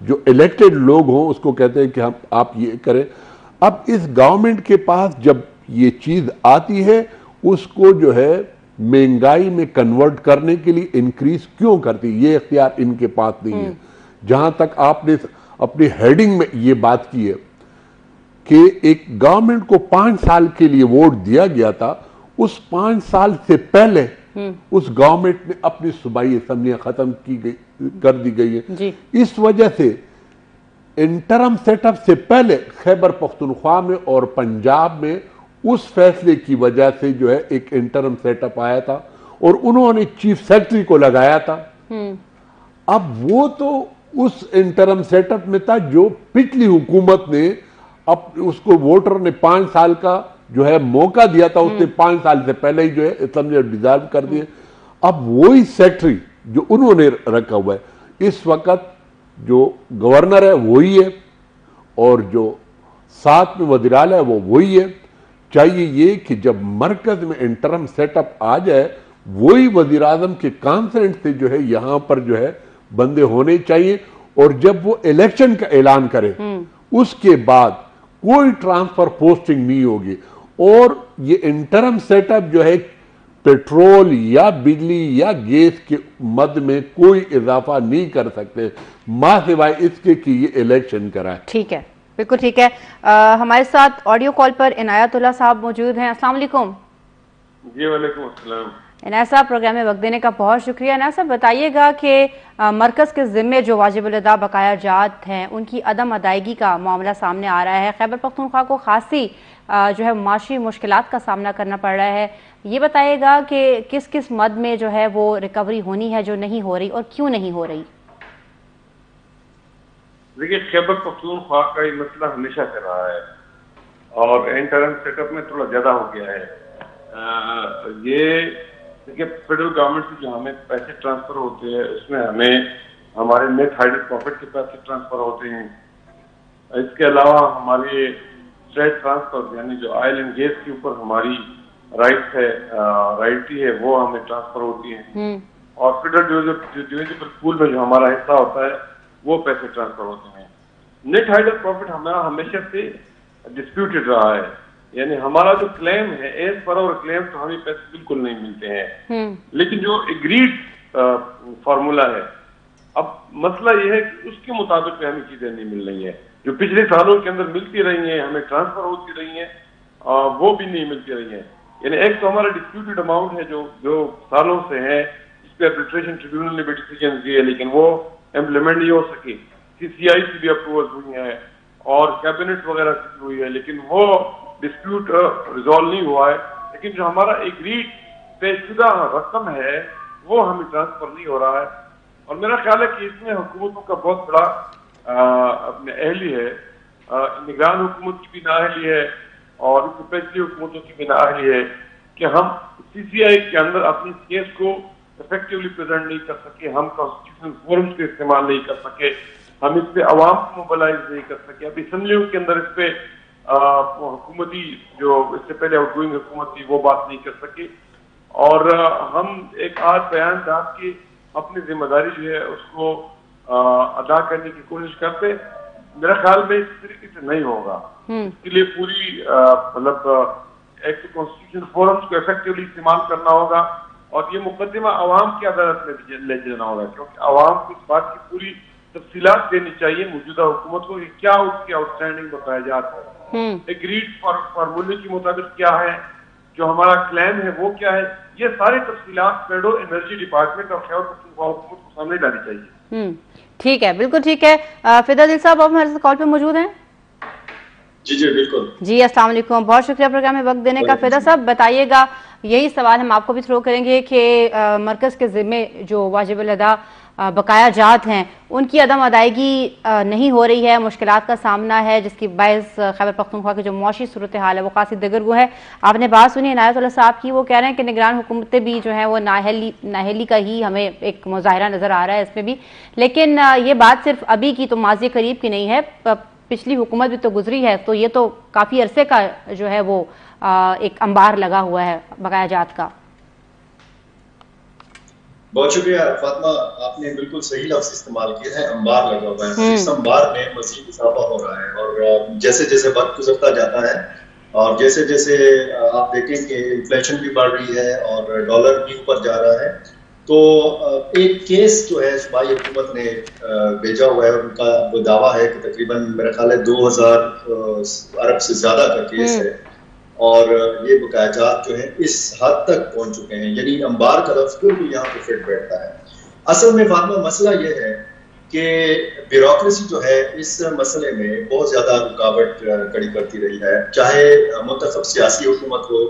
جو الیکٹڈ لوگ ہوں اس کو کہتے ہیں کہ ہم آپ یہ کریں. اب اس گورنمنٹ کے پاس جب یہ چیز آتی ہے اس کو جو ہے مہنگائی میں کنورٹ کرنے کے لیے انکریز کیوں کرتی, یہ اختیار ان کے پاس نہیں ہے. جہاں تک آپ نے اپنی ہیڈنگ میں یہ بات کی ہے کہ ایک گورنمنٹ کو 5 سال کے لیے ووٹ دیا گیا تھا, اس 5 سال سے پہلے اس گورنمنٹ نے اپنی صوبائی اسمبلیاں ختم کر دی گئی ہیں. اس وجہ سے انٹرم سیٹ اپ سے پہلے خیبر پختونخوا میں اور پنجاب میں اس فیصلے کی وجہ سے جو ہے ایک انٹرم سیٹ اپ آیا تھا اور انہوں نے چیف سیکرٹری کو لگایا تھا. اب وہ تو اس انٹرم سیٹ اپ میں تھا جو پچھلی حکومت نے اس کو ووٹر نے 5 سال کا جو ہے موقع دیا تھا, اس نے 5 سال سے پہلے ہی جو ہے اسمبلی ڈیزالو کر دیے. اب وہی سیکرٹری جو انہوں نے رکھا ہوا ہے اس وقت جو گورنر ہے وہی ہے اور جو ساتھ میں وزیر اعلیٰ ہے وہ وہی ہے. چاہیے یہ کہ جب مرکز میں انٹرم سیٹ اپ آ جائے وہی وزیر اعظم کے کانسنٹ سے جو ہے یہاں پر جو ہے بندے ہونے چاہیے, اور جب وہ الیکشن کا اعلان کرے اس کے بعد کوئی ٹرانسفر پوسٹنگ نہیں ہوگی. اور یہ انٹرم سیٹ اپ جو ہے پیٹرول یا بجلی یا گیس کے مد میں کوئی اضافہ نہیں کر سکتے ماں سوائے اس کے کہ یہ الیکشن کرائے. ٹھیک ہے, بالکل ٹھیک ہے. ہمارے ساتھ آڈیو کال پر عنایت اللہ صاحب موجود ہیں. السلام علیکم. جی وعلیکم السلام. عنایت صاحب پروگرام میں وقت دینے کا بہت شکریہ. عنایت صاحب بتائیے گا کہ مرکز کے ذمے جو واجب الادا بقایا جات ہیں ان کی عدم ادائیگی کا معاملہ سامنے آ رہا ہے. خیبر پختونخوا کو خاصی جو ہے معاشی مشکلات کا سامنا کرنا پڑ رہا ہے. یہ بتائیے گا کہ کس کس مد میں جو ہے وہ ریکوری ہونی ہے جو نہیں ہو رہی اور کیوں نہیں ہو رہی؟ دیکھیے خیبر پختونخوا کا یہ مسئلہ ہمیشہ سے رہا ہے اور انٹرم سیٹ اپ میں تھوڑا زیادہ ہو گیا ہے. یہ دیکھیے فیڈرل گورنمنٹ سے جو ہمیں پیسے ٹرانسفر ہوتے ہیں اس میں ہمیں ہمارے نیٹ ہائیڈڈ پروفٹ کے پیسے ٹرانسفر ہوتے ہیں. اس کے علاوہ ہمارے اسٹریٹ ٹرانسفر یعنی جو آئل اینڈ گیس کے اوپر ہماری رائٹ ہے رائلٹی ہے وہ ہمیں ٹرانسفر ہوتی ہے, اور فیڈرل ڈیویژبل پول میں جو ہمارا حصہ ہوتا ہے وہ پیسے ٹرانسفر ہوتے ہیں. نیٹ ہائیڈڈ پروفٹ ہمارا ہمیشہ سے ڈسپیوٹڈ رہا ہے, یعنی ہمارا جو کلیم ہے ایز پر اور کلیم تو ہمیں پیسے بالکل نہیں ملتے ہیں, لیکن جو ایگریڈ فارمولا ہے اب مسئلہ یہ ہے کہ اس کے مطابق ہمیں چیزیں نہیں مل رہی ہیں جو پچھلے سالوں کے اندر ملتی رہی ہیں, ہمیں ٹرانسفر ہوتی رہی ہیں وہ بھی نہیں ملتی رہی ہیں. یعنی ایک تو ہمارا ڈسپیوٹڈ اماؤنٹ ہے جو سالوں سے ہے, اس پہ آربیٹریشن ٹریبیونل نے بھی ڈیسیجن دیے لیکن وہ امپلیمنٹ نہیں ہو سکی. سی آئی سے بھی اپروول ہوئی ہیں اور کیبنٹ وغیرہ سے بھی ہوئی ہے لیکن وہ ڈسپیوٹ ریزالو نہیں ہوا ہے. لیکن جو ہمارا ایگریڈ طے شدہ رقم ہے وہ ہمیں ٹرانسفر نہیں ہو رہا ہے, اور میرا خیال ہے کہ اس میں حکومتوں کا بہت بڑا اپنے اہلی ہے. نگران حکومت کی بھی نااہلی ہے اور اس سے پچھلی حکومتوں کی بھی نااہلی ہے کہ ہم سی سی آئی کے اندر اپنی کیس کو افیکٹولی پریزنٹ نہیں کر سکے, ہم کانسٹیٹیوشنل فورمز کا استعمال نہیں کر سکے, ہم اس پہ عوام کو موبلائز نہیں کر سکے. اب اسمبلیوں کے اندر اس پہ حکومتی جو اس سے پہلے آؤٹ گوئنگ حکومت تھی وہ بات نہیں کر سکے, اور ہم ایک آج بیان ڈال کے اپنی ذمہ داری جو ہے اس کو ادا کرنے کی کوشش کرتے. میرا خیال میں اس طریقے سے نہیں ہوگا. اس کے لیے پوری مطلب ایک کانسٹیٹیوشن فورمز کو افیکٹولی استعمال کرنا ہوگا اور یہ مقدمہ عوام کی عدالت میں لے جانا ہوگا, کیونکہ عوام کو اس بات کی پوری تفصیلات دینی چاہیے موجودہ حکومت کو کہ کیا اس کے آؤٹ اسٹینڈنگ بقایا جات ہے, ایگریڈ فارمولے کے مطابق کیا ہے, جو ہمارا کلیم ہے وہ کیا ہے. یہ ساری تفصیلات پیڈو انرجی ڈپارٹمنٹ اور خیبر پختونخوا حکومت کو سامنے ڈالنی چاہیے. ٹھیک ہے, بالکل ٹھیک ہے. فدا دل صاحب آپ ہمارے ساتھ کال پہ موجود ہیں؟ جی جی بالکل. جی السلام علیکم, بہت شکریہ پروگرام میں وقت دینے کا. فدا صاحب بتائیے گا, یہی سوال ہم آپ کو بھی تھرو کریں گے کہ مرکز کے ذمے جو واجب الادا بقایا جات ہیں ان کی عدم ادائیگی نہیں ہو رہی ہے, مشکلات کا سامنا ہے جس کی باعث خیبر پختونخوا کی جو معاشی صورتحال ہے وہ خاصی دگرگوں ہے. آپ نے بات سنی عنایت اللہ صاحب کی, وہ کہہ رہے ہیں کہ نگران حکومتیں بھی جو ہیں وہ نااہلی کا ہی ہمیں ایک مظاہرہ نظر آ رہا ہے اس میں بھی, لیکن یہ بات صرف ابھی کی تو ماضی قریب کی نہیں ہے, پچھلی حکومت بھی تو گزری ہے, تو یہ تو کافی عرصے کا جو ہے وہ ایک انبار لگا ہوا ہے بقایا جات کا. بہت شکریہ فاطمہ، آپ نے بالکل صحیح لفظ استعمال کیا ہے، انبار لگا ہوا ہے، اس انبار میں مزید اضافہ ہو رہا ہے، اور جیسے جیسے وقت گزرتا جاتا ہے اور جیسے جیسے آپ دیکھیں کہ انفلیشن بھی بڑھ رہی ہے اور ڈالر بھی اوپر جا رہا ہے، تو ایک کیس جو ہے صوبائی حکومت نے بھیجا ہوا ہے، ان کا وہ دعویٰ ہے کہ تقریباً میرا خیال ہے 2000 ارب سے زیادہ کا کیس ہے، اور یہ بقایا جات جو ہیں اس حد تک پہنچ چکے ہیں، یعنی انبار کا لفظ بالکل یہاں پہ فٹ بیٹھتا ہے۔ اصل میں فاطمہ مسئلہ یہ ہے کہ بیوروکریسی جو ہے اس مسئلے میں بہت زیادہ رکاوٹ کھڑی کرتی رہی ہے، چاہے منتخب سیاسی حکومت ہو،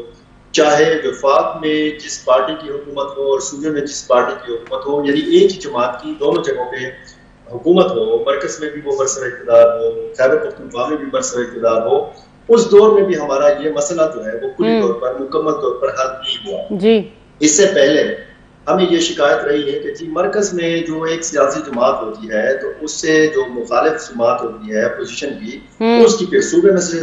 چاہے وفاق میں جس پارٹی کی حکومت ہو اور صوبے میں جس پارٹی کی حکومت ہو، یعنی ایک ہی جماعت کی دونوں جگہوں پہ حکومت ہو، مرکز میں بھی وہ برسر اقتدار ہو، خیبر پختونخوا میں بھی برسر اقتدار ہو، اس دور میں بھی ہمارا یہ مسئلہ جو ہے وہ کلی طور پر مکمل طور پر حل نہیں ہوا۔ جی اس سے پہلے ہمیں یہ شکایت رہی ہے کہ جی مرکز میں جو ایک سیاسی جماعت ہوتی ہے تو اس سے جو مخالف جماعت ہوتی ہے اپوزیشن کی، اس کی پھر صوبے میں سے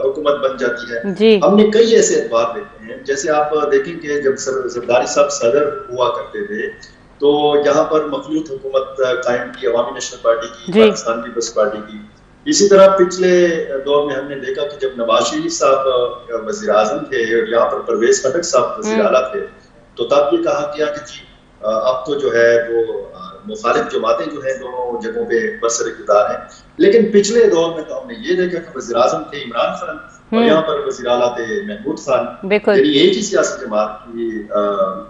حکومت بن جاتی ہے۔ ہم نے کئی ایسے اعتبار دیکھے ہیں، جیسے آپ دیکھیں کہ جب زرداری صاحب صدر ہوا کرتے تھے تو یہاں پر مخلوط حکومت قائم کی عوامی نیشنل پارٹی کی، پاکستان پیپلز پارٹی کی۔ اسی طرح پچھلے دور میں ہم نے دیکھا کہ جب نواز شریف صاحب وزیر اعظم تھے اور یہاں پر پرویز خٹک صاحب وزیر اعلیٰ تھے، تو تب یہ کہا گیا کہ جی اب تو جو ہے وہ مخالف جماعتیں جو ہیں دونوں جگہوں پہ برسر اقتدار ہیں، لیکن پچھلے دور میں تو ہم نے یہ دیکھا کہ وزیر اعظم تھے عمران خان اور یہاں پر وزیر اعلیٰ تھے محمود خان، یعنی ایک ہی سیاسی جماعت کی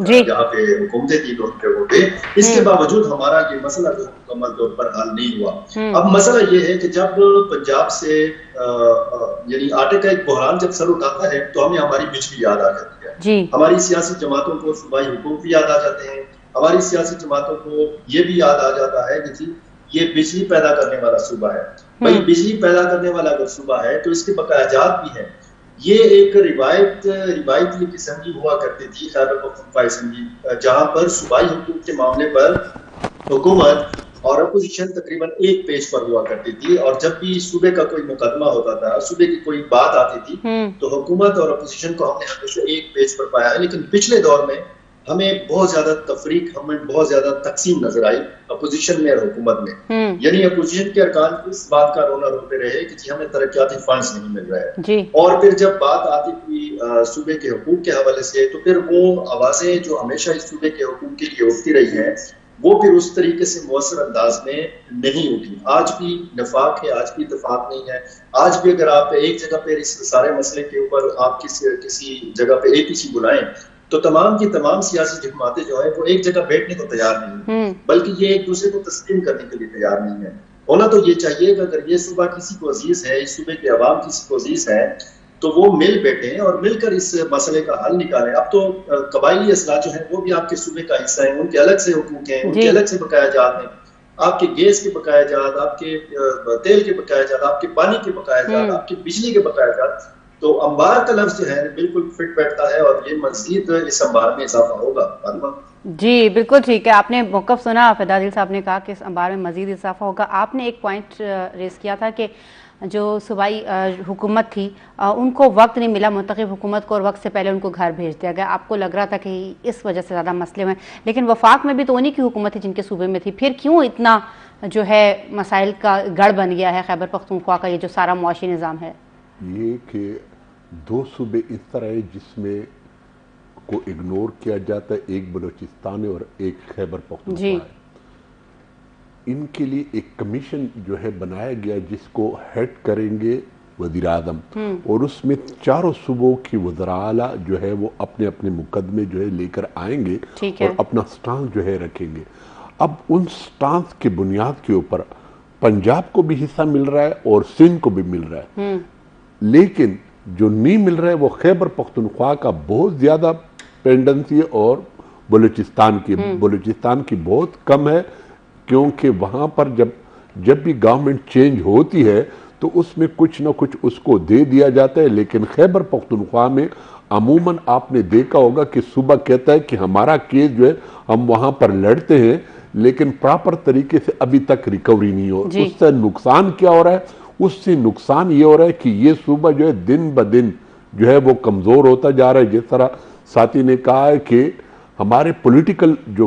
یہاں پہ حکومتیں تھی دونوں جگہوں پہ۔ اس کے باوجود ہمارا یہ مسئلہ جو مکمل طور پر حل نہیں ہوا۔ اب مسئلہ یہ ہے کہ جب پنجاب سے یعنی آٹے کا ایک بحران جب سر اٹھاتا ہے تو ہمیں ہماری بجلی یاد آ جاتی ہے، ہماری سیاسی جماعتوں کو صوبائی حقوق بھی یاد آ جاتے ہیں، ہماری سیاسی جماعتوں کو یہ بھی یاد آ جاتا ہے کہ جی یہ بجلی پیدا کرنے والا صوبہ ہے، بھائی بجلی پیدا کرنے والا اگر صوبہ ہے تو اس کے بقایا جات بھی ہیں۔ یہ ایک روایتی قسم کی ہوا کرتی تھی خیبر پختونخوا اسمبلی، جہاں پر صوبائی حقوق کے معاملے پر حکومت اور اپوزیشن تقریباً ایک پیج پر ہوا کرتی تھی، اور جب بھی صوبے کا کوئی مقدمہ ہوتا تھا، صوبے کی کوئی بات آتی تھی تو حکومت اور اپوزیشن کو ہم نے ہمیشہ ایک پیج پر پایا ہے۔ لیکن پچھلے دور میں ہمیں بہت زیادہ تفریق، ہمیں بہت زیادہ تقسیم نظر آئی اپوزیشن میں اور حکومت میں، یعنی اپوزیشن کے ارکان اس بات کا رونا روتے رہے کہ جی ہمیں ترقیاتی فنڈز نہیں مل رہے، اور پھر جب بات آتی تھی صوبے کے حقوق کے حوالے سے تو پھر وہ آوازیں جو ہمیشہ اس صوبے کے حقوق کے لیے اٹھتی رہی ہیں وہ پھر اس طریقے سے مؤثر انداز میں نہیں اٹھی۔ آج بھی نفاق ہے، آج بھی اتفاق نہیں ہے، آج بھی اگر آپ ایک جگہ پہ اس سارے مسئلے کے اوپر آپ کسی جگہ پہ ایک کسی بلائیں تو تمام کی تمام سیاسی جماعتیں جو ہیں وہ ایک جگہ بیٹھنے کو تیار نہیں ہیں، بلکہ یہ ایک دوسرے کو تسلیم کرنے کے لیے تیار نہیں ہے۔ ہونا تو یہ چاہیے کہ اگر یہ صوبہ کسی کو عزیز ہے، اس صوبے کے عوام کسی کو عزیز ہے تو وہ مل بیٹھیں اور مل کر اس مسئلے کا حل نکالیں۔ اب تو قبائلی اضلاع جو ہیں وہ بھی آپ کے صوبے کا حصہ ہیں، ان کے الگ سے حقوق ہیں، ان کے الگ سے بقایا جات ہیں، آپ کے گیس کے بقایا جات، آپ کے تیل کے بقایا جات، آپ کے پانی کے بقایا جات، آپ کی بجلی کے بقایا جات۔ تو انبار کا لفظ جو ہے بالکل فٹ بیٹھتا ہے اور یہ مزید اس انبار میں اضافہ ہوگا۔ جی بالکل ٹھیک ہے، آپ نے موقف سنا، فدادل صاحب نے کہا کہ اس انبار میں مزید اضافہ ہوگا۔ آپ نے ایک پوائنٹ ریز کیا تھا کہ جو صوبائی حکومت تھی ان کو وقت نہیں ملا، منتخب حکومت کو، اور وقت سے پہلے ان کو گھر بھیج دیا گیا۔ آپ کو لگ رہا تھا کہ اس وجہ سے زیادہ مسئلے ہیں، لیکن وفاق میں بھی تو انہی کی حکومت تھی جن کے صوبے میں تھی، پھر کیوں اتنا جو ہے مسائل کا گڑ بن گیا ہے خیبر پختونخوا کا یہ جو سارا معاشی نظام ہے؟ یہ کہ دو صوبے اس طرح ہے جس میں کو اگنور کیا جاتا ہے، ایک بلوچستان ہے اور ایک خیبر پختونخوا ہے۔ ان کے لیے ایک کمیشن جو ہے بنایا گیا جس کو ہیڈ کریں گے وزیر اعظم، اور اس میں چاروں صوبوں کی وزراء اعلیٰ جو ہے وہ اپنے اپنے مقدمے جو ہے لے کر آئیں گے اور اپنا سٹانس جو ہے رکھیں گے۔ اب ان سٹانس کے بنیاد کے اوپر پنجاب کو بھی حصہ مل رہا ہے اور سندھ کو بھی مل رہا ہے، لیکن جو نہیں مل رہا ہے وہ خیبر پختونخوا کا بہت زیادہ پینڈنسی ہے اور بلوچستان کی بہت کم ہے، کیونکہ وہاں پر جب بھی گورنمنٹ چینج ہوتی ہے تو اس میں کچھ نہ کچھ اس کو دے دیا جاتا ہے، لیکن خیبر پختونخوا میں عموماً آپ نے دیکھا ہوگا کہ صوبہ کہتا ہے کہ ہمارا کیس جو ہے ہم وہاں پر لڑتے ہیں، لیکن پراپر طریقے سے ابھی تک ریکوری نہیں ہو۔ اس سے نقصان کیا ہو رہا ہے؟ اس سے نقصان یہ ہو رہا ہے کہ یہ صوبہ جو ہے دن بدن جو ہے وہ کمزور ہوتا جا رہا ہے۔ جس طرح ساتھی نے کہا ہے کہ ہمارے پولیٹیکل جو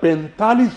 45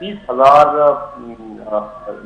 30,000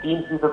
3%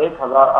1,000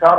4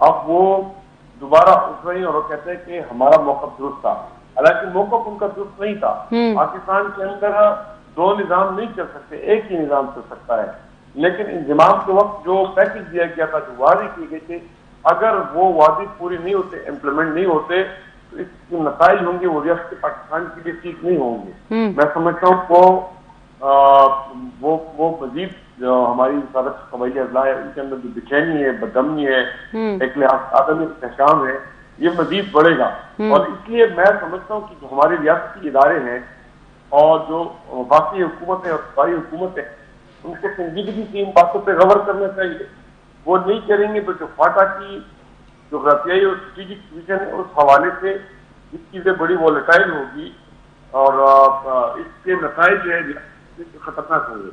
اب وہ دوبارہ اٹھ رہی ہیں اور وہ کہتے ہیں کہ ہمارا موقف درست تھا، حالانکہ موقف ان کا درست نہیں تھا. پاکستان کے اندر دو نظام نہیں چل سکتے، ایک ہی نظام چل سکتا ہے. لیکن انضمام کے وقت جو پیکج دیا گیا تھا، جو وعدے کیے گئے تھے، اگر وہ وعدے پوری نہیں ہوتے، امپلیمنٹ نہیں ہوتے، تو اس کے نتائج ہوں گے وہ ریاست پاکستان کے لیے ٹھیک نہیں ہوں گے. میں سمجھتا ہوں وہ مزید جو ہماری سابق قبائلی اضلاع ہے ان کے اندر جو بے چینی ہے، بدامنی ہے، ایک لحاظ عدم استحکام ہے، یہ مزید بڑھے گا. اور اس لیے میں سمجھتا ہوں کہ جو ہمارے ریاستی ادارے ہیں اور جو وفاقی حکومت ہے اور صوبائی حکومت ہے، ان کو سنجیدگی سے ان باتوں پہ غور کرنا چاہیے. وہ نہیں کریں گے تو جو فاٹا کی جغرافیائی اور اسٹریٹجک پوزیشن ہے اس حوالے سے اس چیزیں بڑی وولیٹائل ہوگی اور اس کے نتائج جو ہے خطرناک ہوں گے.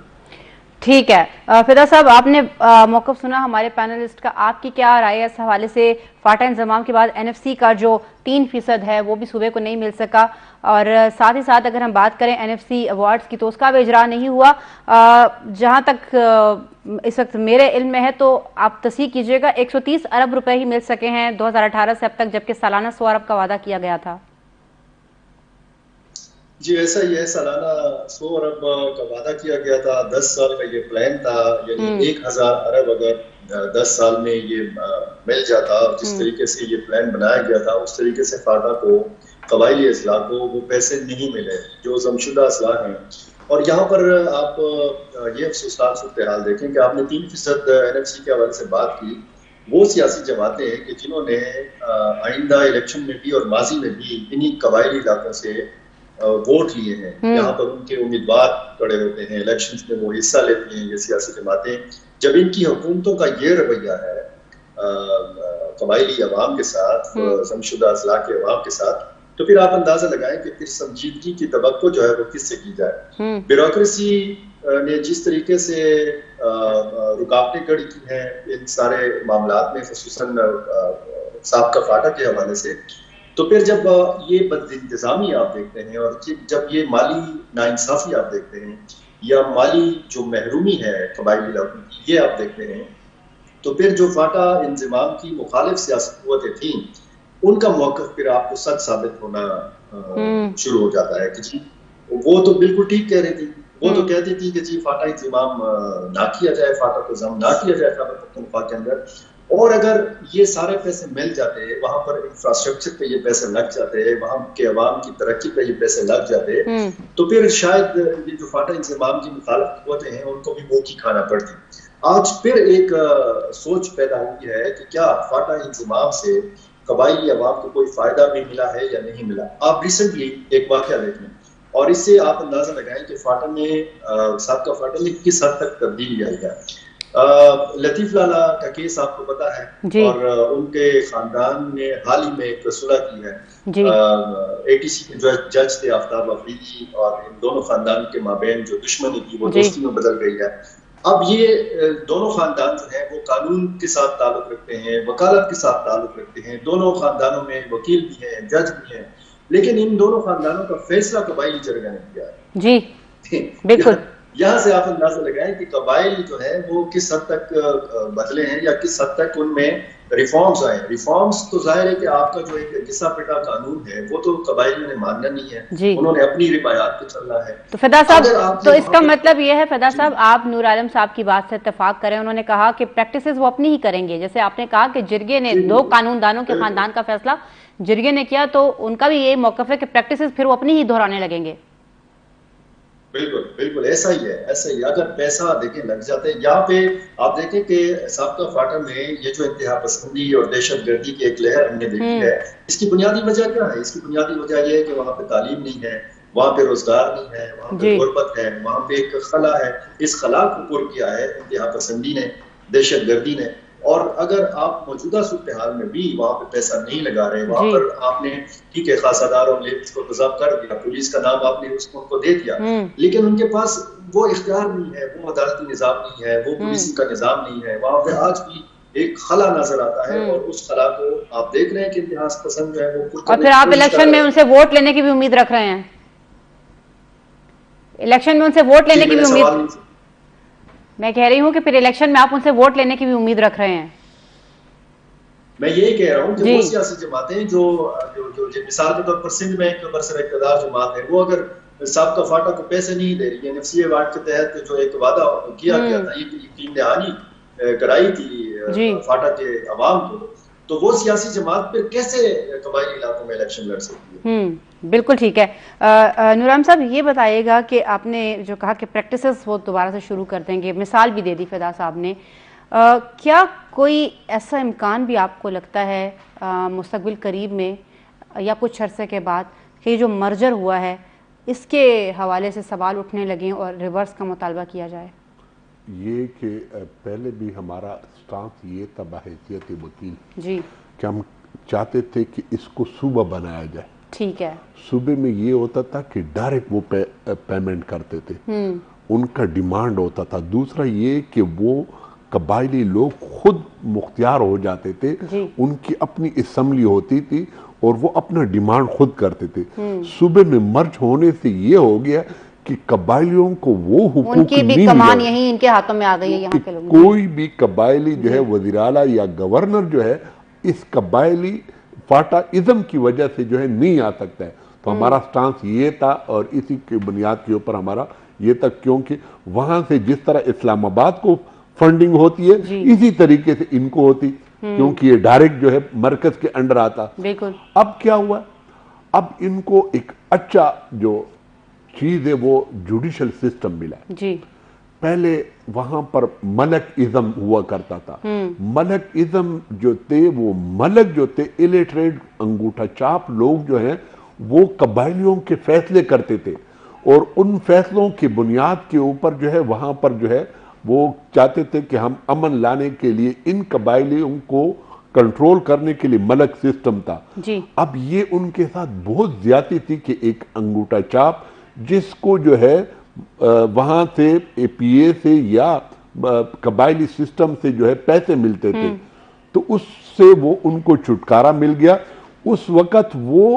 ٹھیک ہے فدا صاحب، آپ نے موقف سنا ہمارے پینلسٹ کا، آپ کی کیا رائے ہے اس حوالے سے؟ فاٹا انضمام کے بعد NFC کا جو 3% ہے وہ بھی صوبے کو نہیں مل سکا، اور ساتھ ہی ساتھ اگر ہم بات کریں NFC ایوارڈز کی تو اس کا بھی اجرا نہیں ہوا. جہاں تک اس وقت میرے علم میں ہے تو آپ تصحیح کیجئے گا 130 ارب روپے ہی مل سکے ہیں 2018 سے اب تک، جبکہ سالانہ 100 ارب کا وعدہ کیا گیا تھا. جی ایسا ہی ہے، سالانہ 100 ارب کا وعدہ کیا گیا تھا، 10 سال کا یہ پلان تھا، یعنی 1000 ارب اگر 10 سال میں یہ مل جاتا، جس طریقے سے یہ پلان بنایا گیا تھا اس طریقے سے فاٹا کو، قبائلی اضلاع کو وہ پیسے نہیں ملے جو ضمشدہ اضلاع ہیں. اور یہاں پر آپ یہ افسوسناک صورتحال دیکھیں کہ آپ نے 3% NFC کے حوالے سے بات کی. وہ سیاسی جماعتیں ہیں کہ جنہوں نے آئندہ الیکشن میں بھی اور ماضی میں بھی انہی قبائلی علاقوں سے ووٹ لیے ہیں، یہاں پر ان کے امیدوار کھڑے ہوتے ہیں، الیکشنز میں وہ حصہ لیتی ہیں یہ سیاسی جماعتیں. جب ان کی حکومتوں کا یہ رویہ ہے قبائلی عوام کے ساتھ، ضمشدہ اضلاع کے عوام کے ساتھ، تو پھر آپ اندازہ لگائیں کہ پھر سنجیدگی کی توقع جو ہے وہ کس سے کی جائے. بیوروکریسی نے جس طریقے سے رکاوٹیں کھڑی کی ہیں ان سارے معاملات میں، خصوصاً سابقہ فاٹا کے حوالے سے، تو پھر جب یہ بد انتظامی آپ دیکھتے ہیں اور جب یہ مالی ناانصافی آپ دیکھتے ہیں یا مالی جو محرومی ہے قبائلی علاقوں کی یہ آپ دیکھتے ہیں، تو پھر جو فاٹا انضمام کی مخالف سیاسی قوتیں تھیں ان کا موقف پھر آپ کو سچ ثابت ہونا شروع ہو جاتا ہے کہ جی وہ تو بالکل ٹھیک کہہ رہی تھی. وہ تو کہتی تھی کہ جی فاٹا انضمام نہ کیا جائے، فاٹا کو ضم نہ کیا جائے خیبر پختونخوا کے اندر، اور اگر یہ سارے پیسے مل جاتے، وہاں پر انفراسٹرکچر پہ یہ پیسے لگ جاتے، وہاں کے عوام کی ترقی پہ یہ پیسے لگ جاتے، تو پھر شاید یہ جو فاٹا انضمام کی مخالف قوتیں ہیں ان کو بھی موقع کھانا پڑتی. آج پھر ایک سوچ پیدا ہوئی ہے کہ کیا فاٹا انضمام سے قبائلی عوام کو کوئی فائدہ بھی ملا ہے یا نہیں ملا. آپ ریسنٹلی ایک واقعہ دیکھیں اور اس سے آپ اندازہ لگائیں کہ فاٹا میں سابقہ فاٹا میں کس حد تک تبدیلی آئی ہے. لطیف لالا کا کیس آپ کو پتا ہے، اور ان کے خاندان نے حال ہی میں ایک صلح کی ہے. ATC کے جو جج تھے آفتاب افریدی، اور ان دونوں خاندان کے مابین جو دشمنی تھی وہ دوستی میں بدل گئی ہے. اب یہ دونوں خاندان جو ہیں وہ قانون کے ساتھ تعلق رکھتے ہیں، وکالت کے ساتھ تعلق رکھتے ہیں، دونوں خاندانوں میں وکیل بھی ہیں، جج بھی ہیں، لیکن ان دونوں خاندانوں کا فیصلہ قبائلی جرگہ نے کیا ہے. جی بالکل. یہاں سے آپ اندازہ لگائیں کہ قبائل جو ہے وہ کس حد تک بدلے ہیں یا کس حد تک ان میں ریفارمز آئے. ریفارمز تو ظاہر ہے کہ آپ کا جو ایک گسا پٹا قانون ہے وہ تو قبائلیوں نے ماننا نہیں ہے، انہوں نے اپنی روایات پہ چلنا ہے. تو فدا صاحب، تو اس کا مطلب یہ ہے فدا صاحب آپ نور عالم صاحب کی بات سے اتفاق کریں، انہوں نے کہا کہ پریکٹسز وہ اپنی ہی کریں گے. جیسے آپ نے کہا کہ جرگے نے 2 قانون دانوں کے خاندان کا فیصلہ جرگے نے کیا، تو ان کا بھی یہ موقف ہے کہ پریکٹسز پھر وہ اپنی ہی دہرانے لگیں گے. بالکل بالکل ایسا ہی ہے، ایسا ہی. اگر پیسہ دیکھیں لگ جاتے ہیں یہاں پہ، آپ دیکھیں کہ سابقہ فاٹا میں یہ جو انتہا پسندی اور دہشت گردی کی ایک لہر ہم نے دیکھی ہے، اس کی بنیادی وجہ کیا ہے؟ اس کی بنیادی وجہ یہ ہے کہ وہاں پہ تعلیم نہیں ہے، وہاں پہ روزگار نہیں ہے، وہاں پہ غربت ہے، وہاں پہ ایک خلا ہے. اس خلا کو پر کیا ہے انتہا پسندی نے، دہشت گردی نے. اور اگر آپ موجودہ صورتحال میں بھی وہاں پہ پیسہ نہیں لگا رہے، وہاں پر آپ نے ٹھیک ہے خاصہ داروں نے اس کو تضاب کر دیا، پولیس کا نام آپ نے اس کو دے دیا، لیکن ان کے پاس وہ اختیار نہیں ہے، وہ عدالتی نظام نہیں ہے، وہ پولیس کا نظام نہیں ہے. وہاں پہ آج بھی ایک خلا نظر آتا ہے، اور اس خلا کو آپ دیکھ رہے ہیں کہ انتہا پسند جو ہے وہ، اور پھر آپ الیکشن میں ان سے ووٹ لینے کی بھی امید رکھ رہے ہیں. الیکشن میں ان سے ووٹ لینے کی بھی امید، میں کہہ رہی ہوں کہ پھر الیکشن میں آپ ان سے ووٹ لینے کی بھی امید رکھ رہے ہیں. میں یہ کہہ رہا ہوں کہ وہ سیاسی جماعتیں جو مثال کے طور پر سندھ میں ایک برسر اقتدار جماعت ہے، وہ اگر سابقہ فاٹا کو پیسے نہیں دے رہی ہے، NFCA ایوارڈ کے تحت جو ایک وعدہ کیا گیا تھا، یہ یقین دہانی کرائی تھی فاٹا کے عوام کو، تو وہ سیاسی جماعت پہ کیسے قبائلی علاقوں میں الیکشن لڑ سکتی ہے؟ بالکل ٹھیک ہے۔ نورعالم صاحب یہ بتائیے گا کہ آپ نے جو کہا کہ پریکٹسز وہ دوبارہ سے شروع کر دیں گے، مثال بھی دے دی فدا صاحب نے، کیا کوئی ایسا امکان بھی آپ کو لگتا ہے مستقبل قریب میں یا کچھ عرصے کے بعد کہ یہ جو مرجر ہوا ہے اس کے حوالے سے سوال اٹھنے لگیں اور ریورس کا مطالبہ کیا جائے؟ یہ کہ پہلے بھی ہمارا سٹانس یہ تھا بحیثیت وکیل جی کہ ہم چاہتے تھے کہ اس کو صوبہ بنایا جائے۔ ٹھیک ہے۔ صوبے میں یہ ہوتا تھا کہ ڈائریکٹ وہ پیمنٹ کرتے تھے، ان کا ڈیمانڈ ہوتا تھا۔ دوسرا یہ کہ وہ قبائلی لوگ خود مختار ہو جاتے تھے، ان کی اپنی اسمبلی ہوتی تھی اور وہ اپنا ڈیمانڈ خود کرتے تھے۔ صوبے میں مرج ہونے سے یہ ہو گیا کہ قبائلیوں کو وہ حقوق ان کی بھی کمان یہی ان کے ہاتھوں میں آ گئی ہے، یہاں کے لوگ کوئی بھی قبائلی جو ہے وزیر اعلیٰ یا گورنر جو ہے اس قبائلی فاٹا ازم کی وجہ سے جو ہے نہیں آ سکتا ہے۔ تو ہمارا سٹانس یہ تھا اور اسی کی بنیاد کے اوپر ہمارا یہ تھا، کیونکہ وہاں سے جس طرح اسلام آباد کو فنڈنگ ہوتی ہے اسی طریقے سے ان کو ہوتی، کیونکہ یہ ڈائریکٹ جو ہے مرکز کے انڈر آتا۔ بالکل۔ اب کیا ہوا، اب ان کو ایک اچھا جو چیز ہے وہ جوڈیشل سسٹم ملا ہے۔ جی پہلے وہاں پر ملک ازم ہوا کرتا تھا۔ ملک ازم جو تھے وہ ملک جو تھے الیٹریٹ انگوٹھا چاپ لوگ جو ہیں وہ قبائلیوں کے فیصلے کرتے تھے، اور ان فیصلوں کی بنیاد کے اوپر جو ہے وہاں پر جو ہے وہ چاہتے تھے کہ ہم امن لانے کے لیے ان قبائلیوں کو کنٹرول کرنے کے لیے ملک سسٹم تھا۔ اب یہ ان کے ساتھ بہت زیادتی تھی کہ ایک انگوٹھا چاپ جس کو جو ہے وہاں سے APA سے یا قبائلی سسٹم سے جو ہے پیسے ملتے تھے، تو اس سے وہ ان کو چھٹکارا مل گیا۔ اس وقت وہ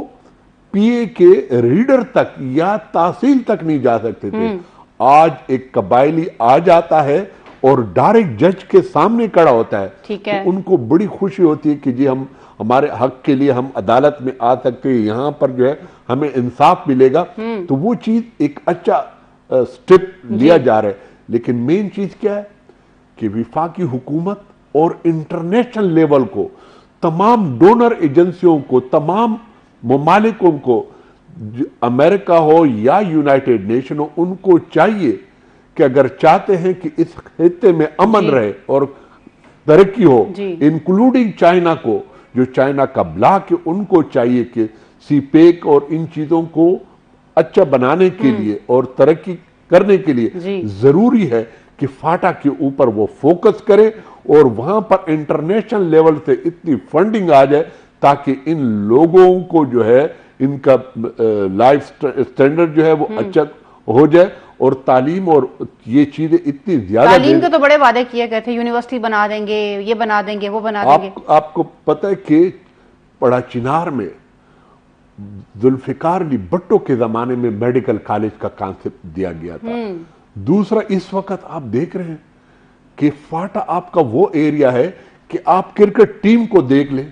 PA کے ریڈر تک یا تحصیل تک نہیں جا سکتے تھے۔ آج ایک قبائلی آ جاتا ہے اور ڈائریکٹ جج کے سامنے کھڑا ہوتا ہے، تو ان کو بڑی خوشی ہوتی ہے کہ جی ہم ہمارے حق کے لیے ہم عدالت میں آ سکتے ہیں، یہاں پر جو ہے ہمیں انصاف ملے گا۔ تو وہ چیز ایک اچھا سٹیپ لیا جا رہا ہے، لیکن مین چیز کیا ہے کہ وفاقی حکومت اور انٹرنیشنل لیول کو، تمام ڈونر ایجنسیوں کو، تمام ممالکوں کو، امریکہ ہو یا یونائٹڈ نیشن ہو، ان کو چاہیے کہ اگر چاہتے ہیں کہ اس خطے میں امن رہے اور ترقی ہو، انکلوڈنگ چائنا کو، جو چائنا کا بلاک ہے، ان کو چاہیے کہ سی پیک اور ان چیزوں کو اچھا بنانے کے لیے اور ترقی کرنے کے لیے ضروری ہے کہ فاٹا کے اوپر وہ فوکس کرے اور وہاں پر انٹرنیشنل لیول سے اتنی فنڈنگ آ جائے تاکہ ان لوگوں کو جو ہے ان کا لائف سٹینڈرڈ جو ہے وہ اچھا ہو جائے، اور تعلیم اور یہ چیزیں اتنی زیادہ تعلیم کے تو بڑے وعدے کیے گئے تھے، یونیورسٹی بنا دیں گے، یہ بنا دیں گے، وہ بنا دیں گے۔ آپ کو پتہ ہے کہ پڑا چنار میں ذوالفقار علی بھٹو کے زمانے میں میڈیکل کالج کا کانسیپٹ دیا گیا تھا۔ دوسرا اس وقت آپ دیکھ رہے ہیں کہ فاٹا آپ کا وہ ایریا ہے کہ آپ کرکٹ ٹیم کو دیکھ لیں،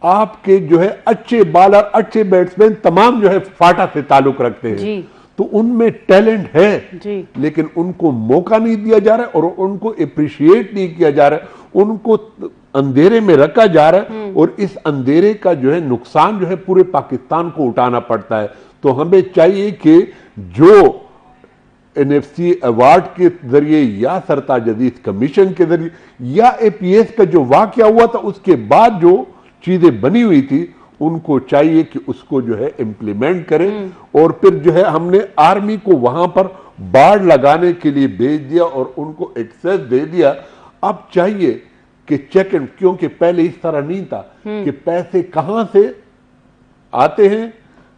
آپ کے جو ہے اچھے بالر، اچھے بیٹسمین تمام جو ہے فاٹا سے تعلق رکھتے ہیں، تو ان میں ٹیلنٹ ہے لیکن ان کو موقع نہیں دیا جا رہا ہے اور ان کو اپریشیٹ نہیں کیا جا رہا ہے، ان کو اندھیرے میں رکھا جا رہا ہے، اور اس اندھیرے کا جو ہے نقصان جو ہے پورے پاکستان کو اٹھانا پڑتا ہے۔ تو ہمیں چاہیے کہ جو NFCA ایوارڈ کے ذریعے یا سرتاج عزیز کمیشن کے ذریعے یا APS کا جو واقعہ ہوا تھا اس کے بعد جو چیزیں بنی ہوئی تھی، ان کو چاہیے کہ اس کو جو ہے امپلیمنٹ کریں، اور پھر جو ہے ہم نے آرمی کو وہاں پر باڑ لگانے کے لیے بھیج دیا اور ان کو ایکسیس دے دیا۔ اب چاہیے کہ چیک اینڈ، کیونکہ پہلے اس طرح نہیں تھا کہ پیسے کہاں سے آتے ہیں،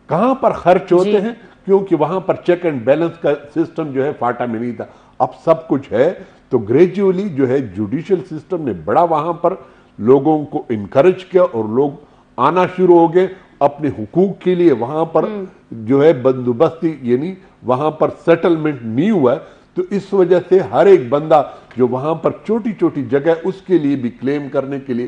کہاں پر خرچ ہوتے ہیں، کیونکہ وہاں پر چیک اینڈ بیلنس کا سسٹم جو ہے فاٹا میں نہیں تھا۔ اب سب کچھ ہے، تو گریجولی جو ہے جوڈیشل سسٹم نے بڑا وہاں پر لوگوں کو انکریج کیا اور لوگ آنا شروع ہو گئے اپنے حقوق کے لیے۔ وہاں پر جو ہے بندوبستی یعنی وہاں پر سیٹلمنٹ نہیں ہوا ہے، تو اس وجہ سے ہر ایک بندہ جو وہاں پر چھوٹی چھوٹی جگہ اس کے لیے بھی کلیم کرنے کے لیے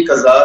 1000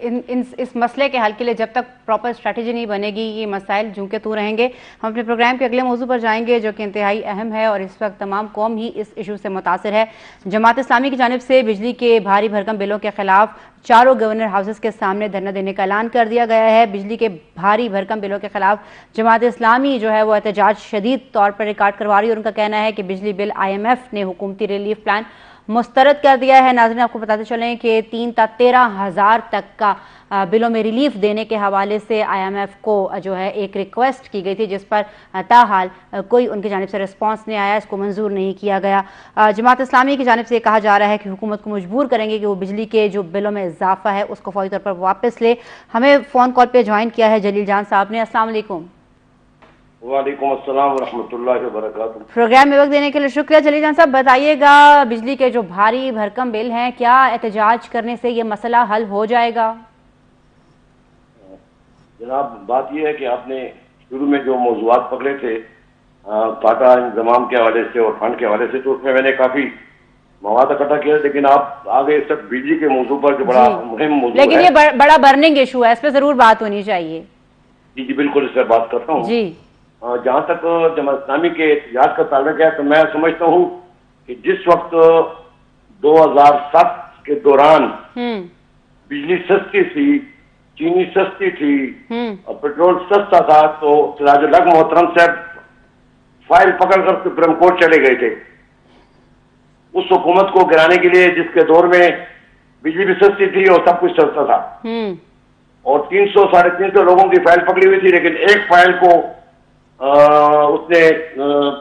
اس مسئلے کے حل کے لیے جب تک پراپر اسٹریٹجی نہیں بنے گی یہ مسائل جوں کے تو رہیں گے. ہم اپنے پروگرام کے اگلے موضوع پر جائیں گے جو کہ انتہائی اہم ہے اور اس وقت تمام قوم ہی اس ایشو سے متاثر ہے. جماعت اسلامی کی جانب سے بجلی کے بھاری بھرکم بلوں کے خلاف چاروں گورنر ہاؤسز کے سامنے دھرنا دینے کا اعلان کر دیا گیا ہے. بجلی کے بھاری بھرکم بلوں کے خلاف جماعت اسلامی جو ہے وہ احتجاج شدید طور پر ریکارڈ کروا رہی ہے اور ان کا کہنا ہے کہ بجلی بل IMF نے حکومتی ریلیف پلان مسترد کر دیا ہے. ناظرین آپ کو بتاتے چلیں کہ 3 تا 13,000 تک کا بلوں میں ریلیف دینے کے حوالے سے IMF کو جو ہے ایک ریکویسٹ کی گئی تھی جس پر تاحال کوئی ان کی جانب سے رسپانس نہیں آیا, اس کو منظور نہیں کیا گیا. جماعت اسلامی کی جانب سے یہ کہا جا رہا ہے کہ حکومت کو مجبور کریں گے کہ وہ بجلی کے جو بلوں میں اضافہ ہے اس کو فوری طور پر واپس لے. ہمیں فون کال پہ جوائن کیا ہے جلیل جان صاحب نے. السلام علیکم. وعلیکم السلام ورحمۃ اللہ وبرکاتہ. پروگرام میں وقت دینے کے لیے شکریہ. جلیل جان صاحب بتائیے گا بجلی کے جو بھاری بھرکم بل ہیں کیا احتجاج کرنے سے یہ مسئلہ حل ہو جائے گا؟ جناب بات یہ ہے کہ آپ نے شروع میں جو موضوعات پکڑے تھے ٹاٹا انضمام کے حوالے سے اور فنڈ کے حوالے سے تو اس میں نے کافی مواد اکٹھا کیا, لیکن آپ آگے سب بجلی کے موضوع پر جو بڑا مہم موضوع ہے لیکن یہ بڑا برننگ ایشو ہے, اس پہ ضرور بات ہونی چاہیے. جی بالکل اس سے بات کرتا ہوں. جی جہاں تک جماعت اسلامی کے احتجاج کا تعلق ہے تو میں سمجھتا ہوں کہ جس وقت 2007 کے دوران بجلی سستی تھی, چینی سستی تھی اور پیٹرول سستا تھا تو سراج الحق محترم صاحب فائل پکڑ کر سپریم کورٹ چلے گئے تھے اس حکومت کو گرانے کے لیے جس کے دور میں بجلی بھی سستی تھی اور سب کچھ سستا تھا اور 300 ساڑھے 300 لوگوں کی فائل پکڑی ہوئی تھی, لیکن ایک فائل کو اس نے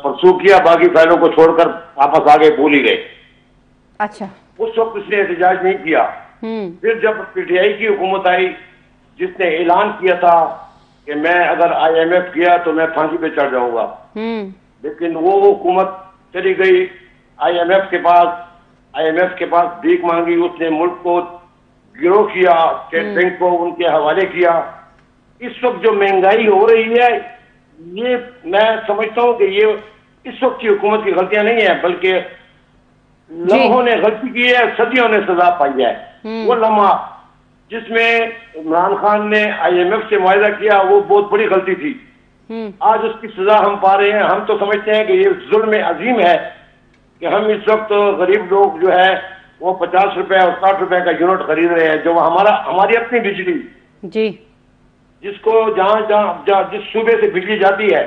پرسو کیا, باقی فائلوں کو چھوڑ کر واپس آگے بھول ہی گئے. اچھا اس وقت اس نے احتجاج نہیں کیا. پھر جب PTI کی حکومت آئی جس نے اعلان کیا تھا کہ میں اگر IMF کیا تو میں پھانسی پہ چڑھ جاؤں گا, لیکن وہ حکومت چلی گئی IMF کے پاس بھیک مانگی, اس نے ملک کو گرو کیا, اسٹیٹ بینک کو ان کے حوالے کیا. اس وقت جو مہنگائی ہو رہی ہے یہ میں سمجھتا ہوں کہ یہ اس وقت کی حکومت کی غلطیاں نہیں ہیں بلکہ لمحوں نے غلطی کی ہے, صدیوں نے سزا پائی ہے. وہ لمحہ جس میں عمران خان نے IMF سے معاہدہ کیا وہ بہت بڑی غلطی تھی. آج اس کی سزا ہم پا رہے ہیں. ہم تو سمجھتے ہیں کہ یہ ظلم عظیم ہے کہ ہم اس وقت غریب لوگ جو ہے وہ 50 روپے اور 60 روپے کا یونٹ خرید رہے ہیں, جو ہماری اپنی بجلی جی جس کو جس صوبے سے بجلی جاتی ہے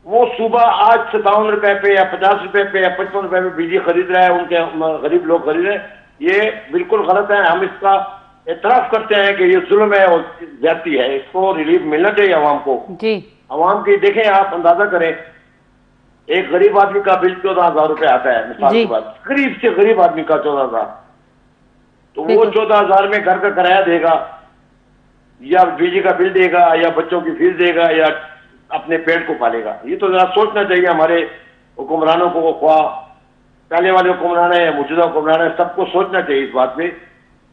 وہ صوبہ آج 57 روپے پہ یا 50 روپے پہ یا 55 روپے پہ بجلی خرید رہا ہے, ان کے غریب لوگ خرید رہے ہیں. یہ بالکل غلط ہے. ہم اس کا اعتراف کرتے ہیں کہ یہ ظلم ہے اور زیادتی ہے, اس کو ریلیف ملنا چاہیے عوام کو. جی عوام کی دیکھیں, آپ اندازہ کریں ایک غریب آدمی کا بل 14,000 روپے آتا ہے مثال کے بعد, غریب سے غریب آدمی کا 14,000, تو وہ 14,000 میں گھر کا کرایہ دے گا یا بجلی کا بل دے گا یا بچوں کی فیس دے گا یا اپنے پیٹ کو پالے گا. یہ تو ذرا سوچنا چاہیے ہمارے حکمرانوں کو, خواہ پہلے والے حکمران ہیں یا موجودہ حکمران ہیں, سب کو سوچنا چاہیے اس بات پہ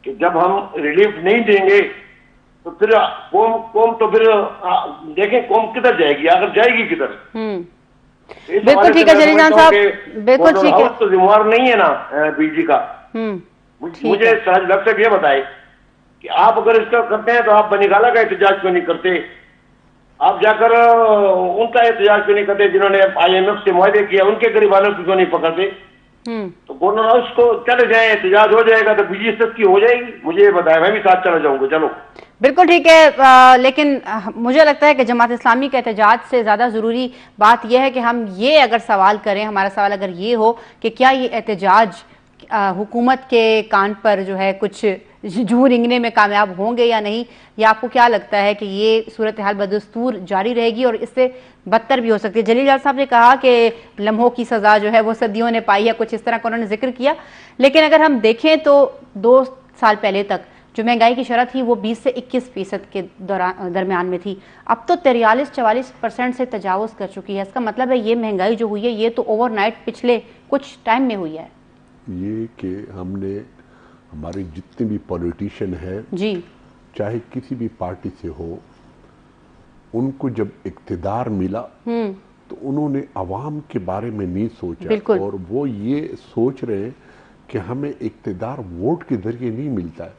کہ جب ہم ریلیف نہیں دیں گے تو پھر قوم تو پھر دیکھیں قوم کدھر جائے گی, اگر جائے گی کدھر. بالکل ٹھیک ہے جلیل جان صاحب, بالکل ٹھیک ہے. تو ذمہ دار نہیں ہے نا بجلی کا. مجھے سراج الحق صاحب یہ بتائے کہ آپ اگر اس کا کرتے ہیں تو آپ بنگالہ کا احتجاج کیوں نہیں کرتے, آپ جا کر ان کا احتجاج کیوں نہیں کرتے جنہوں نے IMF سے معاہدے کیا, ان کے غریبانوں کو کیوں نہیں پکڑتے. تو گورنر ہاؤس کو چلے جائیں, احتجاج ہو جائے گا تو بجلی سستی ہو جائے گی. مجھے یہ بتائیں, میں بھی ساتھ چلا جاؤں گا. چلو بالکل ٹھیک ہے, لیکن مجھے لگتا ہے کہ جماعت اسلامی کے احتجاج سے زیادہ ضروری بات یہ ہے کہ ہم یہ اگر سوال کریں, ہمارا سوال اگر یہ ہو کہ کیا یہ احتجاج حکومت کے کان پر جو ہے کچھ جوں رنگنے میں کامیاب ہوں گے یا نہیں, یا آپ کو کیا لگتا ہے کہ یہ صورتحال بدستور جاری رہے گی اور اس سے بدتر بھی ہو سکتی ہے. جلیل جان صاحب نے کہا کہ لمحوں کی سزا جو ہے وہ صدیوں نے پائی ہے, کچھ اس طرح کا انہوں نے ذکر کیا, لیکن اگر ہم دیکھیں تو 2 سال پہلے تک جو مہنگائی کی شرح تھی وہ 20 سے 21% کے درمیان میں تھی, اب تو 43-44% سے تجاوز کر چکی ہے. اس کا مطلب ہے یہ مہنگائی جو ہوئی ہے یہ تو اوور نائٹ پچھلے کچھ ٹائم میں ہوئی ہے. یہ کہ ہم نے ہمارے جتنے بھی پولیٹیشین ہیں جی چاہے کسی بھی پارٹی سے ہو, ان کو جب اقتدار ملا تو انہوں نے عوام کے بارے میں نہیں سوچا, اور وہ یہ سوچ رہے ہیں کہ ہمیں اقتدار ووٹ کے ذریعے نہیں ملتا ہے.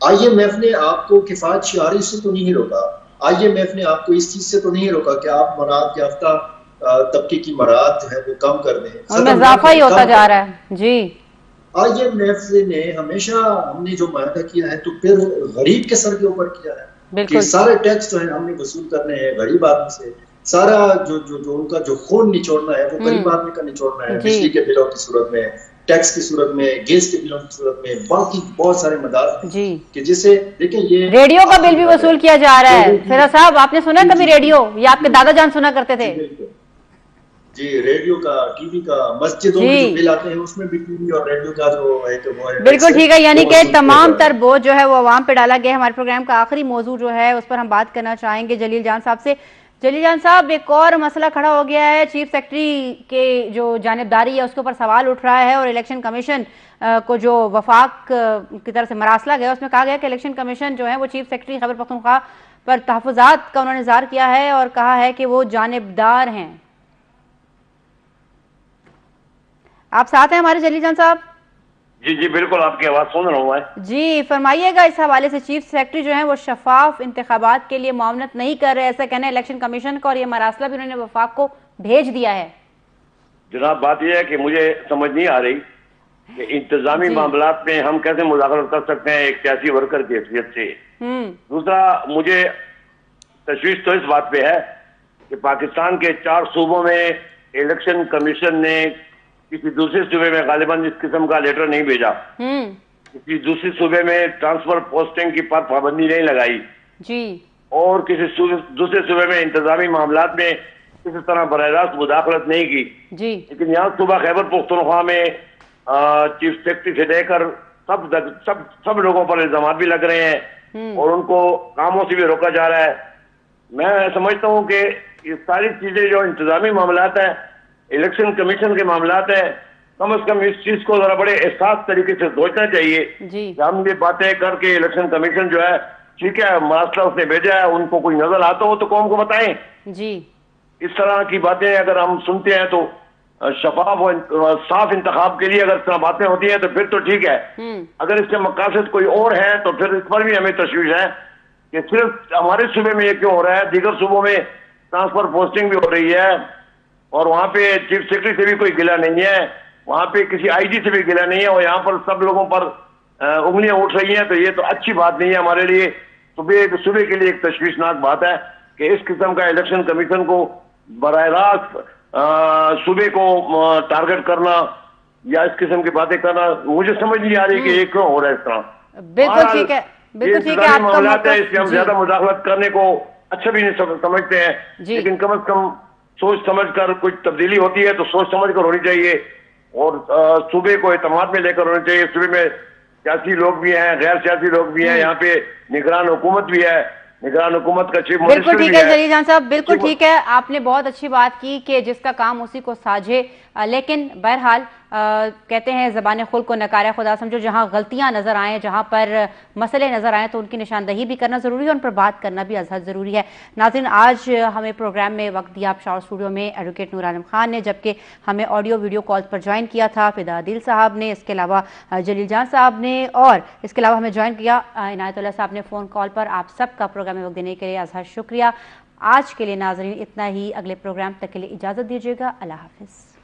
IMF نے آپ کو کفایت شعاری سے تو نہیں روکا, IMF نے آپ کو اس چیز سے تو نہیں روکا کہ آپ مراعات یافتہ طبقے کی مراعات جو ہے وہ کم کر دیں, ان میں اضافہ ہی ہوتا جا رہا ہے. جی IMF نے ہمیشہ ہم نے جو معاہدہ کیا ہے تو پھر غریب کے سر کے اوپر کیا ہے کہ سارے ٹیکس جو ہے ہم نے وصول کرنے ہیں غریب آدمی سے, سارا جو ان کا جو خون نچوڑنا ہے وہ غریب آدمی کا نچوڑنا ہے, بجلی کے بلوں کی صورت میں, ٹیکس کی صورت میں, گیس کے بلوں کی صورت میں, باقی بہت سارے مدار کہ جس سے دیکھیں یہ ریڈیو کا بل بھی وصول کیا جا رہا ہے. فیروز صاحب آپ نے سنا کبھی ریڈیو, یا آپ کے دادا جان سنا کرتے تھے؟ جی ریڈیو کا, ٹی وی کا, مسجدوں میں جو بل آتے ہیں اس میں بھی ٹی وی اور ریڈیو کا جو ہے وہ ہے. بالکل ٹھیک ہے, یعنی کہ تمام تر بوجھ جو ہے وہ عوام پہ ڈالا گیا. ہمارے پروگرام کا آخری موضوع جو ہے اس پر ہم بات کرنا چاہیں گے جلیل جان صاحب سے. جلیل جان صاحب, ایک اور مسئلہ کھڑا ہو گیا ہے, چیف سیکرٹری کے جو جانبداری ہے اس کے اوپر سوال اٹھ رہا ہے, اور الیکشن کمیشن کو جو وفاق کی طرف سے مراسلہ گیا اس میں کہا گیا کہ الیکشن کمیشن جو ہے وہ چیف سیکرٹری خیبر پختونخوا پر تحفظات کا انہوں نے اظہار کیا ہے اور کہا ہے کہ وہ جانبدار ہیں. آپ ساتھ ہیں ہمارے جلیل جان صاحب؟ جی جی بالکل, آپ کی آواز سن رہا ہوں میں. جی فرمائیے گا اس حوالے سے, چیف سیکرٹری جو ہیں وہ شفاف انتخابات کے لیے معاونت نہیں کر رہے, ایسا کہنا ہے الیکشن کمیشن کا, اور یہ مراسلہ بھی انہوں نے وفاق کو بھیج دیا ہے. جناب بات یہ ہے کہ مجھے سمجھ نہیں آ رہی کہ انتظامی معاملات میں ہم کیسے مداخلت کر سکتے ہیں ایک سیاسی ورکر کی حیثیت سے. دوسرا مجھے تشویش تو اس بات پہ ہے کہ پاکستان کے 4 صوبوں میں الیکشن کمیشن نے کسی دوسرے صوبے میں غالباً اس قسم کا لیٹر نہیں بھیجا, کسی دوسرے صوبے میں ٹرانسفر پوسٹنگ کی پر پابندی نہیں لگائی جی, اور کسی دوسرے صوبے میں انتظامی معاملات میں کسی طرح براہ راست مداخلت نہیں کی جی. لیکن یہاں صوبہ خیبر پختونخوا میں چیف سیکرٹری سے لے کر سب لوگوں پر الزامات بھی لگ رہے ہیں اور ان کو کاموں سے بھی روکا جا رہا ہے. میں سمجھتا ہوں کہ یہ ساری چیزیں جو انتظامی معاملات ہیں, الیکشن کمیشن کے معاملات ہیں, کم از کم اس چیز کو ذرا بڑے احساس طریقے سے سوچنا چاہیے کہ ہم یہ باتیں کر کے الیکشن کمیشن جو ہے ٹھیک ہے مراسلہ اس نے بھیجا ہے, ان کو کوئی نظر آتا ہو تو قوم کو بتائیں جی. اس طرح کی باتیں اگر ہم سنتے ہیں تو شفاف اور صاف انتخاب کے لیے اگر اس طرح باتیں ہوتی ہیں تو پھر تو ٹھیک ہے, اگر اس کے مقاصد کوئی اور ہیں تو پھر اس پر بھی ہمیں تشویش ہے کہ صرف ہمارے صوبے میں یہ کیوں ہو رہا ہے, دیگر صوبوں میں ٹرانسفر پوسٹنگ بھی ہو رہی ہے اور وہاں پہ چیف سیکرٹری سے بھی کوئی گلہ نہیں ہے, وہاں پہ کسی آئی جی سے بھی گلہ نہیں ہے, اور یہاں پر سب لوگوں پر انگلیاں اٹھ رہی ہیں. تو یہ تو اچھی بات نہیں ہے ہمارے لیے. صوبے کے لیے ایک تشویشناک بات ہے کہ اس قسم کا الیکشن کمیشن کو براہ راست صوبے کو ٹارگٹ کرنا یا اس قسم کی باتیں کرنا, مجھے سمجھ نہیں آ رہی کہ یہ کیوں ہو رہا ہے اس طرح. بالکل ٹھیک ہے, بالکل ٹھیک ہے, معاملات ہے, اس سے ہم زیادہ مداخلت کرنے کو اچھا بھی نہیں سمجھتے ہیں, لیکن کم از کم سوچ سمجھ کر کچھ تبدیلی ہوتی ہے تو سوچ سمجھ کر ہونی چاہیے, اور صوبے کو اعتماد میں لے کر ہونی چاہیے. صوبے میں سیاسی لوگ بھی ہیں, غیر سیاسی لوگ بھی ہیں, یہاں پہ نگران حکومت بھی ہے, نگران حکومت کا چیف منسٹر بھی ہے. بالکل ٹھیک ہے جلیل جان صاحب, بالکل ٹھیک ہے, آپ نے بہت اچھی بات کی کہ جس کا کام اسی کو ساجھے, لیکن بہرحال کہتے ہیں زبان خلق کو نکارہ خدا سمجھو, جہاں غلطیاں نظر آئیں, جہاں پر مسئلے نظر آئیں تو ان کی نشاندہی بھی کرنا ضروری ہے, ان پر بات کرنا بھی ازحد ضروری ہے. ناظرین, آج ہمیں پروگرام میں وقت دیا شاور اسٹوڈیو میں ایڈوکیٹ نور عالم خان نے, جبکہ ہمیں آڈیو ویڈیو کال پر جوائن کیا تھا فدا عادل صاحب نے, اس کے علاوہ جلیل جان صاحب نے, اور اس کے علاوہ ہمیں جوائن کیا عنایت اللہ صاحب نے فون کال پر. آپ سب کا پروگرام میں وقت دینے کے لیے ازحد شکریہ. آج کے لیے ناظرین اتنا ہی, اگلے پروگرام تک کے لیے اجازت دیجیے گا. اللہ حافظ.